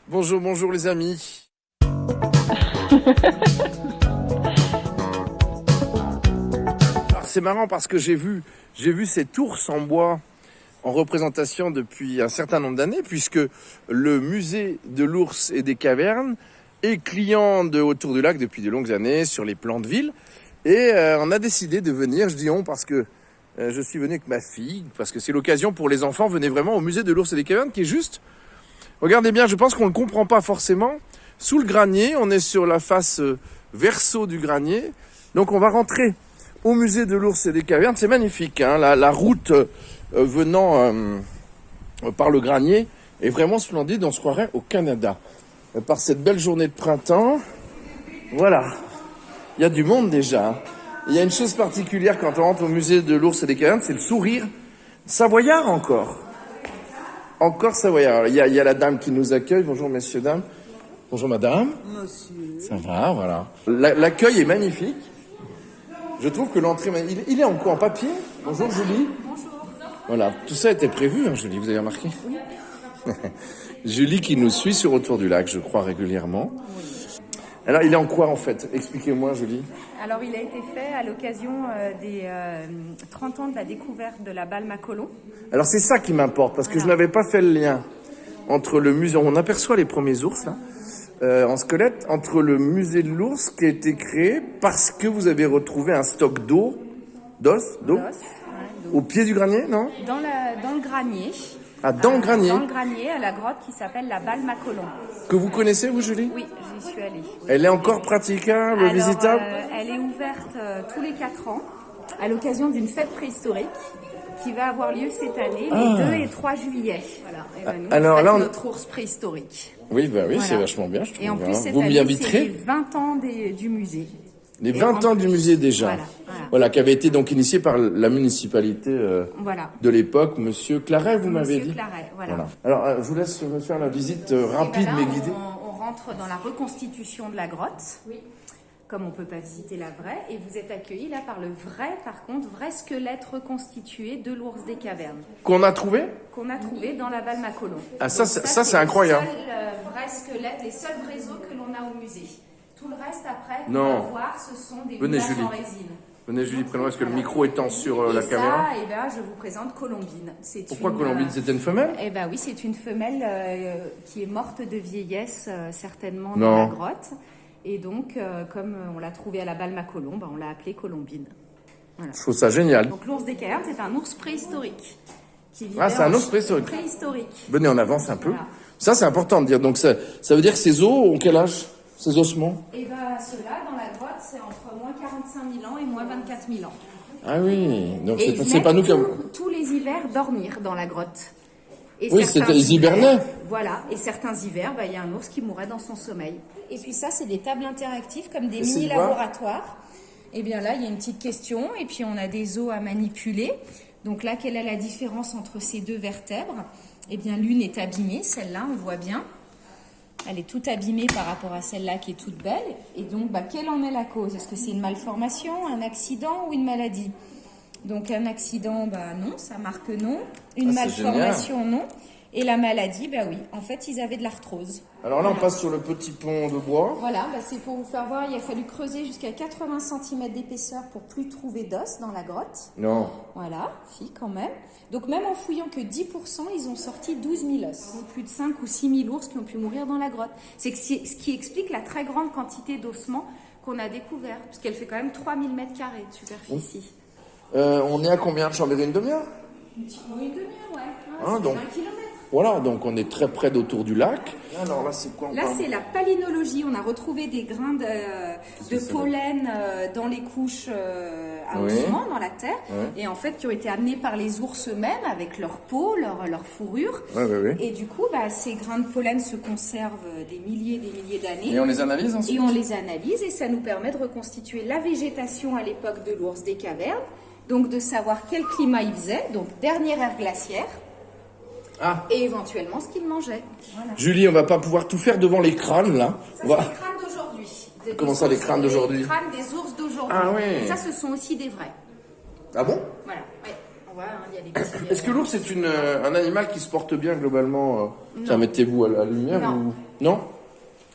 Bonjour, bonjour les amis. Alors, c'est marrant parce que j'ai vu cet ours en bois en représentation depuis un certain nombre d'années, puisque le musée de l'ours et des cavernes est client de Autour du lac depuis de longues années sur les plans de ville. Et on a décidé de venir, je dis on parce que je suis venu avec ma fille, parce que c'est l'occasion pour les enfants, venez vraiment au musée de l'ours et des cavernes qui est juste, regardez bien, je pense qu'on ne le comprend pas forcément, sous le granier, on est sur la face verso du granier, donc on va rentrer au musée de l'ours et des cavernes, c'est magnifique, hein, la route venant par le granier est vraiment splendide, on se croirait au Canada. Par cette belle journée de printemps, voilà, il y a du monde déjà. Il y a une chose particulière quand on rentre au musée de l'ours et des cavernes, c'est le sourire savoyard encore. Encore savoyard. Il y a la dame qui nous accueille. Bonjour messieurs, dames. Bonjour madame. Monsieur. Ça va, voilà. L'accueil est magnifique. Je trouve que l'entrée... Il est en quoi, en papier? Bonjour Julie. Bonjour. Voilà, tout ça était prévu, hein, Julie, vous avez remarqué? Oui. Julie qui nous suit sur Autour du lac, je crois, régulièrement. Oui. Alors, il est en quoi, en fait? Expliquez-moi, Julie. Alors, il a été fait à l'occasion des 30 ans de la découverte de la balme à Colomb. Alors, c'est ça qui m'importe, parce que je n'avais pas fait le lien entre le musée... On aperçoit les premiers ours, là, en squelette, entre le musée de l'ours qui a été créé parce que vous avez retrouvé un stock d'os, au pied du granier, non? Dans le granier. Ah, dans le granier. Dans le granier, à la grotte qui s'appelle la balme à Colomb. Que vous connaissez, vous, Julie? Oui, j'y suis allée. Elle est encore praticable, alors, visitable? Elle est ouverte tous les 4 ans, à l'occasion d'une fête préhistorique qui va avoir lieu cette année, les 2 et 3 juillet. Voilà. Et ben, nous, alors là, notre ours préhistorique. Oui, bah oui, voilà. C'est vachement bien, je trouve. Et en plus, cette vous m'y année, inviterez? c'est les 20 ans du musée. Les 20 ans du musée déjà. Voilà, qui avait été donc initié par la municipalité de l'époque, Monsieur Claret, vous m'avez dit. Monsieur Claret, voilà. Alors, je vous laisse me faire la visite rapide mais guidée. On rentre dans la reconstitution de la grotte. Oui. Comme on ne peut pas visiter la vraie, et vous êtes accueillis là par le vrai squelette reconstitué de l'ours des cavernes. Qu'on a trouvé? Qu'on a trouvé dans la balme à Colomb. Ah, ça c'est incroyable. C'est le vrai squelette, les seuls vrais os que l'on a au musée. Tout le reste après, non. on va voir, ce sont des moulages en résine. Venez Julie, prenez-moi parce que le micro étant sur la caméra. Et ben, je vous présente Colombine. Pourquoi Colombine? C'était une femelle? Eh ben oui, c'est une femelle qui est morte de vieillesse, certainement dans la grotte. Et donc, comme on l'a trouvée à la balme à Colomb, on l'a appelée Colombine. Voilà. Je trouve ça génial. Donc l'ours des cavernes, c'est un ours préhistorique. C'est un ours préhistorique. Venez, on avance un peu. Voilà. Ça, c'est important de dire. Donc ça veut dire que ces os ont quel âge? Ces ossements? Eh bien, ceux-là, dans la grotte, c'est entre moins 45 000 ans et moins 24 000 ans. Ah oui, donc c'est pas nous qui avons... tous les hivers dormir dans la grotte. Et oui, ils hibernaient. Voilà, et certains hivers, il y a un ours qui mourrait dans son sommeil. Et puis ça, c'est des tables interactives comme des mini-laboratoires. Et bien là, il y a une petite question, et puis on a des os à manipuler. Donc là, quelle est la différence entre ces deux vertèbres? Eh bien, l'une est abîmée, celle-là, on voit bien. Elle est toute abîmée par rapport à celle-là qui est toute belle. Et donc, quelle en est la cause? Est-ce que c'est une malformation, un accident ou une maladie? Donc, un accident, non, ça marque non. Une malformation, non. Et la maladie, oui. En fait, ils avaient de l'arthrose. Alors là, on passe sur le petit pont de bois. Voilà, c'est pour vous faire voir, il a fallu creuser jusqu'à 80 cm d'épaisseur pour plus trouver d'os dans la grotte. Non. Voilà, si, quand même. Donc, même en fouillant que 10%, ils ont sorti 12 000 os. Donc, plus de 5 ou 6 000 ours qui ont pu mourir dans la grotte. C'est ce qui explique la très grande quantité d'ossements qu'on a découvert. Parce qu'elle fait quand même 3 000 m² de superficie. On est à combien de Chambéry? Une demi-heure? Une demi-heure, ouais. C'est donc 20 km. Voilà, donc on est très près d'Autour du lac. Alors là, c'est quoi? Là, c'est la palynologie. On a retrouvé des grains de pollen dans les couches à ossements, dans la terre. Oui. Et en fait, qui ont été amenés par les ours eux-mêmes avec leur peau, leur fourrure. Oui. Et du coup, ces grains de pollen se conservent des milliers d'années. Et on les analyse ensuite? Et on les analyse et ça nous permet de reconstituer la végétation à l'époque de l'ours des cavernes. Donc, de savoir quel climat il faisait. Donc, dernière ère glaciaire. Et éventuellement ce qu'il mangeait. Voilà. Julie, on va pas pouvoir tout faire devant les crânes là. Ça, c'est les crânes d'aujourd'hui. Comment ça, les crânes d'aujourd'hui? Les crânes des ours d'aujourd'hui. Ah oui. Et ça, ce sont aussi des vrais. Ah bon? Voilà. Ouais. Ouais, hein, il y a les petits. Est-ce que l'ours est un animal qui se porte bien globalement Tiens, mettez-vous à la lumière Non. ou... Non.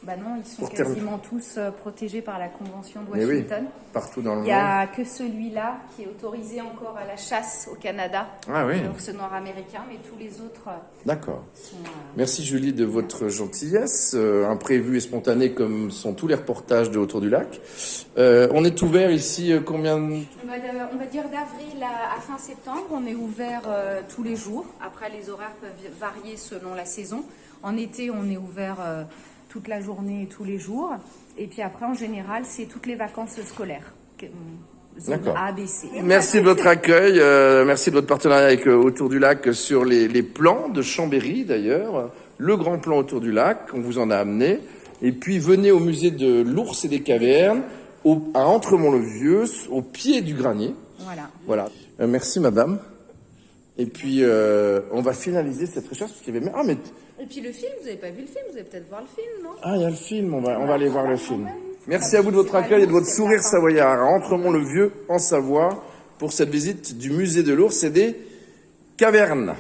Bah non, ils sont Pour quasiment tous protégés par la Convention de Mais oui, Washington. partout dans le Il monde. n'y a que celui-là qui est autorisé encore à la chasse au Canada, Ah oui. l'ours noir américain, mais tous les autres D'accord. sont... Merci Julie de votre gentillesse, imprévue et spontanée comme sont tous les reportages de Autour du lac. On est ouvert ici combien On va dire d'avril à fin septembre, on est ouvert tous les jours. Après, les horaires peuvent varier selon la saison. En été, on est ouvert toute la journée et tous les jours. Et puis après, en général, c'est toutes les vacances scolaires. Zone D'accord. A, B, C. Merci de votre accueil, merci de votre partenariat avec Autour du lac sur les plans de Chambéry d'ailleurs, le grand plan Autour du lac, on vous en a amené. Et puis venez au musée de l'Ours et des Cavernes, à Entremont-le-Vieux, au pied du granier. Voilà. Merci madame. Et puis on va finaliser cette recherche parce qu'il y avait... Ah mais... Et puis le film, vous n'avez pas vu le film, vous allez peut-être voir le film, non? Ah, il y a le film, on va aller voir le film. Merci à vous de votre accueil et de votre sourire savoyard à Entremont-le-Vieux, en Savoie, pour cette visite du musée de l'Ours et des Cavernes.